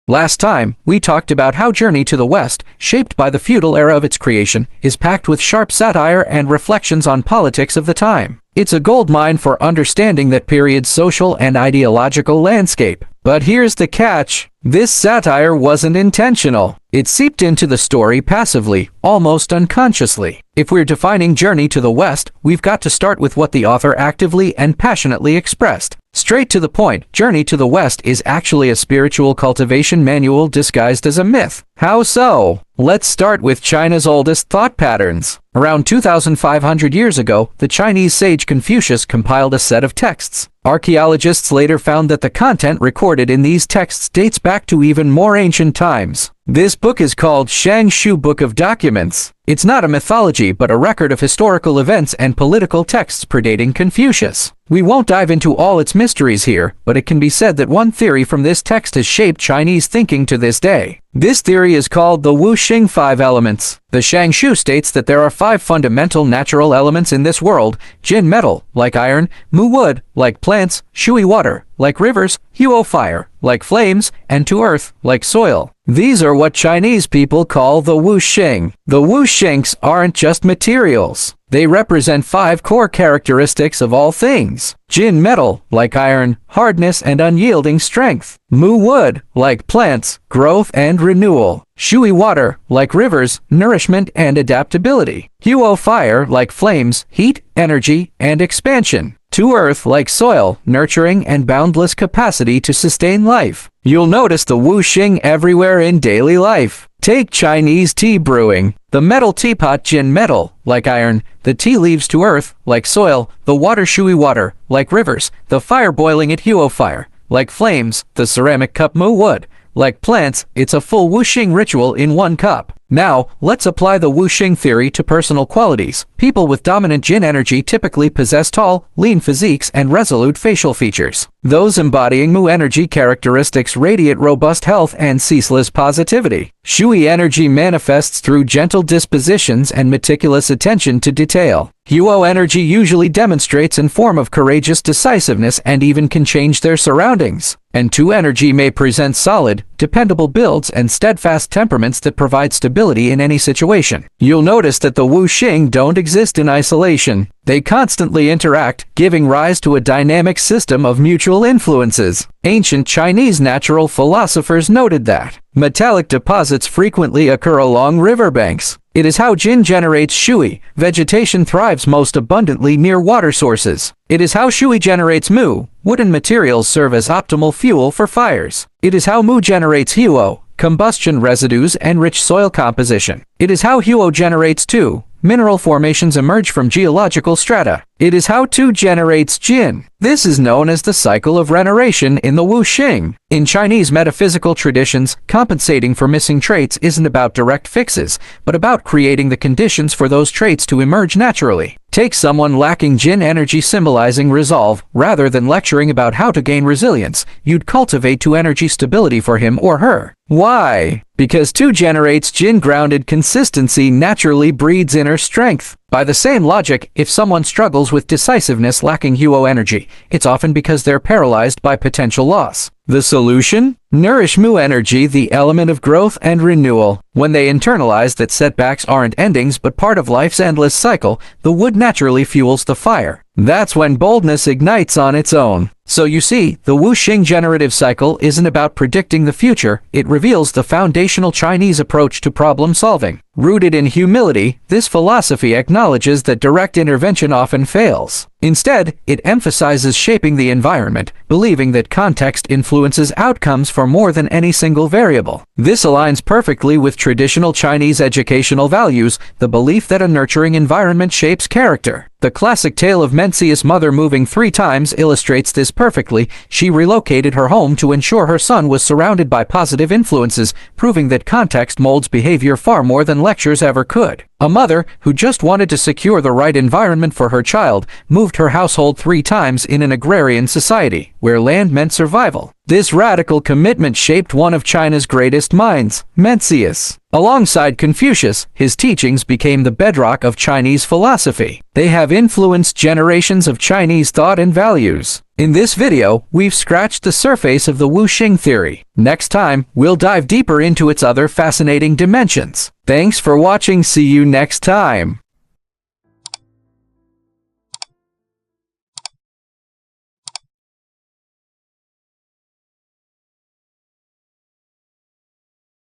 Last time, we talked about how Journey to the West, shaped by the feudal era of its creation, is packed with sharp satire and reflections on politics of the time. It's a goldmine for understanding that period's social and ideological landscape. But here's the catch. This satire wasn't intentional. It seeped into the story passively, almost unconsciously. If we're defining Journey to the West, we've got to start with what the author actively and passionately expressed. Straight to the point, Journey to the West is actually a spiritual cultivation manual disguised as a myth. How so? Let's start with China's oldest thought patterns. Around 2,500 years ago, the Chinese sage Confucius compiled a set of texts. Archaeologists later found that the content recorded in these texts dates back to even more ancient times. This book is called Shang Shu Book of Documents. It's not a mythology but a record of historical events and political texts predating Confucius. We won't dive into all its mysteries here, but it can be said that one theory from this text has shaped Chinese thinking to this day. This theory is called the Wu Xing 5 elements. The Shang Shu states that there are 5 fundamental natural elements in this world: Jin metal, like iron; Mu wood, like plants; Shui water, like rivers; Huo fire, like flames; and to earth, like soil. These are what Chinese people call the Wu Xing. The Wu Xings aren't just materials. They represent 5 core characteristics of all things. Jin metal, like iron, hardness and unyielding strength; Mu wood, like plants, growth and renewal; Shui water, like rivers, nourishment and adaptability; Huo fire, like flames, heat, energy, and expansion; to earth, like soil, nurturing and boundless capacity to sustain life. You'll notice the Wu Xing everywhere in daily life. Take Chinese tea brewing. The metal teapot Jin metal, like iron; the tea leaves to earth, like soil; the water Shui water, like rivers; the fire boiling at Huo fire, like flames; the ceramic cup Mu wood, like plants. It's a full Wu Xing ritual in one cup. Now, let's apply the Wu Xing theory to personal qualities. People with dominant Jin energy typically possess tall, lean physiques and resolute facial features. Those embodying Mu energy characteristics radiate robust health and ceaseless positivity. Shui energy manifests through gentle dispositions and meticulous attention to detail. Huo energy usually demonstrates in form of courageous decisiveness and even can change their surroundings. And Tu energy may present solid, dependable builds and steadfast temperaments that provide stability in any situation. You'll notice that the Wu Xing don't exist in isolation. They constantly interact, giving rise to a dynamic system of mutual influences. Ancient Chinese natural philosophers noted that metallic deposits frequently occur along riverbanks. It is how Jin generates Shui. Vegetation thrives most abundantly near water sources. It is how Shui generates Mu. Wooden materials serve as optimal fuel for fires. It is how Mu generates Huo. Combustion residues enrich soil composition. It is how Huo generates Tu. Mineral formations emerge from geological strata. It is how Tu generates Jin. This is known as the cycle of regeneration in the Wu Xing. In Chinese metaphysical traditions, compensating for missing traits isn't about direct fixes, but about creating the conditions for those traits to emerge naturally. Take someone lacking Jin energy symbolizing resolve. Rather than lecturing about how to gain resilience, you'd cultivate Tu energy stability for him or her. Why? Because Tu generates Jin. Grounded consistency naturally breeds inner strength. By the same logic, if someone struggles with decisiveness lacking Huo energy, it's often because they're paralyzed by potential loss. The solution? Nourish Mu energy, the element of growth and renewal. When they internalize that setbacks aren't endings but part of life's endless cycle, the wood naturally fuels the fire. That's when boldness ignites on its own. So you see, the Wu Xing generative cycle isn't about predicting the future, it reveals the foundational Chinese approach to problem solving. Rooted in humility, this philosophy acknowledges that direct intervention often fails. Instead, it emphasizes shaping the environment, believing that context influences outcomes for more than any single variable. This aligns perfectly with traditional Chinese educational values, the belief that a nurturing environment shapes character. The classic tale of Mencius' mother moving 3 times illustrates this perfectly. She relocated her home to ensure her son was surrounded by positive influences, proving that context molds behavior far more than lectures ever could. A mother, who just wanted to secure the right environment for her child, moved her household 3 times in an agrarian society, where land meant survival. This radical commitment shaped one of China's greatest minds, Mencius. Alongside Confucius, his teachings became the bedrock of Chinese philosophy. They have influenced generations of Chinese thought and values. In this video, we've scratched the surface of the Wu Xing theory. Next time, we'll dive deeper into its other fascinating dimensions. Thanks for watching. See you next time.